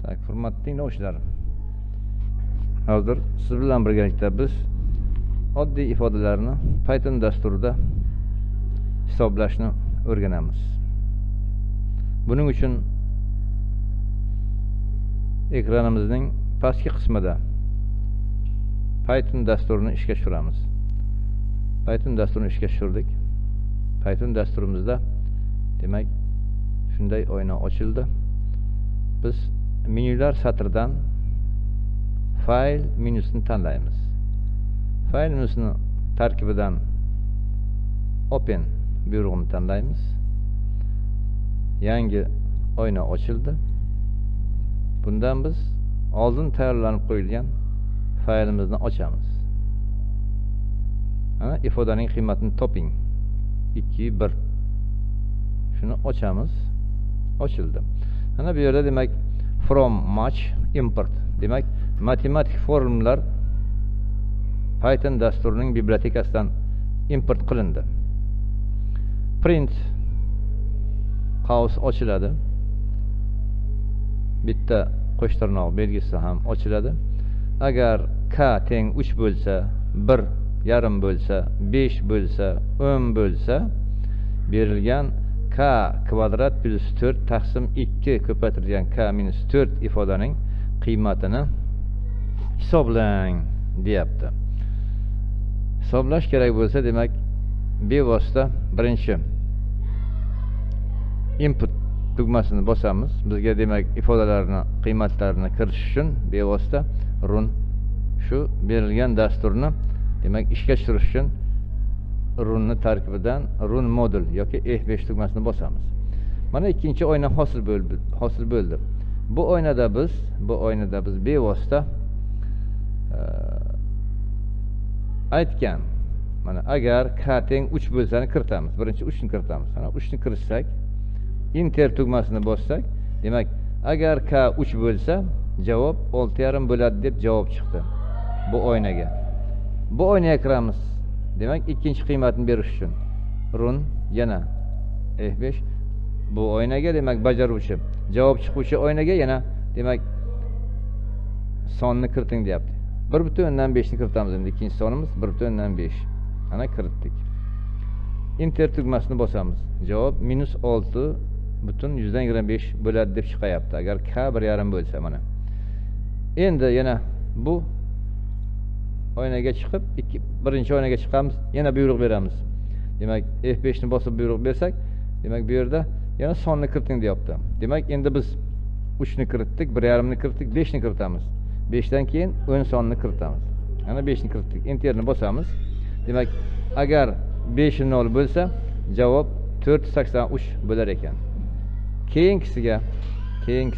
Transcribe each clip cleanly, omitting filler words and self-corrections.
Tak, hurmatli tinglovchilar. Hozir siz bilan birgalikda biz oddiy ifodalarni Python dasturida hisoblashni o'rganamiz. Buning uchun ekranimizning pastki qismida Python dasturini ishga tushiramiz. Python dasturini ishga tushirdik. Python dasturimizda demak shunday oyna ochildi. Biz menyular satridan fayl menyusini tanlaymiz. Fayl menyusini tarkibidan open buyrug'ini tanlaymiz. Yangi oyna ochildi. Bundan biz oldin tayyorlanib qo'yilgan faylimizni ochamiz. Ana ifodaning qiymatini toping. 2 1. Shuni ochamiz. Ochildi. Ana bu yerda demak from match import. Demak matematik formulalar Python dasturining bibliotekasidan import qilindi. Print qaus ochiladi. Bitta qo'sh tirnoq belgisi ham ochiladi. Agar k teng 3 bo'lsa, 1 yarim bo'lsa, 5 bo'lsa, 10 bo'lsa, berilgan k kvadrat plus 4 taqsim 2 ko'paytirilgan k minus 4 ifodaning qiymatini hisoblang deyapti. Hisoblash kerak bo'lsa, demak bevosita birinchi input tugmasini bosamiz. Bizga demak ifodalarni qiymatlarini kiritish uchun bevosita run shu berilgan dasturni demak ishga tushirish uchun runni tarkibidan run modul yoki F5 tugmasini bosamiz. Mana ikkinchi oyna hosil bo'ldi. Bu oynada biz bevosita aytgan mana agar k teng 3 bo'lsani kiritamiz. Birinchi 3 ni kiritamiz. Mana 3 ni kiritsak, enter tugmasini bossak, demak agar k 3 bo'lsa, javob 6,5 bo'ladi deb javob chiqdi bu oynaga. Bu oynaga kiramiz. Demak ikkinchi qiymatni berish uchun run yana F5 bu oynaga demak bajaruvchi javob chiquvchi oynaga yana demak sonni kiriting deyapti. 1.5 ni kiritamiz endi ikkinchi sonimiz 1.5. Ana kiritdik. Enter tugmasini bosamiz. Javob -6.125 bo'ladi deb chiqayapti. Agar k 1,5 bo'lsa mana. Endi yana bu oynaga chiqib birinchi oynaga chiqamiz, yana buyruq beramiz. Demak F5 ni bosib buyruq bersak, demak bu yerda yana sonni kiriting deyapti. Demak endi biz 3 ni kiritdik, 1,5 ni kiritdik, 5 ni kiritamiz. 5 dan keyin 10 sonni kiritamiz. Ana 5 ni kiritdik. Enter ni bosamiz. Demak agar 5 0 bo'lsa, javob 483 bo'lar ekan. Keyingisiga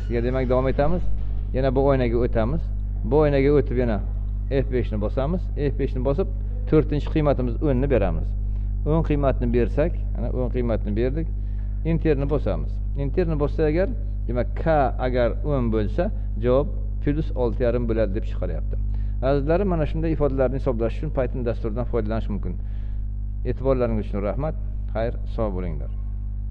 demak davom etamiz. Yana bu oynaga o'tamiz. Bu oynaga o'tib yana F5 ni bosamiz. F5 ni bosib 4-chi qiymatimiz 10 ni beramiz. 10 qiymatini bersak, ana 10 qiymatini berdik. Enter ni bosamiz. Enter ni bossa agar, demak k agar 10 bo'lsa, javob +6,5 bo'ladi deb chiqaryapti. Azizlarim, mana shunday ifodalarni hisoblash uchun Python dasturidan foydalanish mumkin. E'tiborlaringiz uchun rahmat. Xayr, sog' bo'linglar.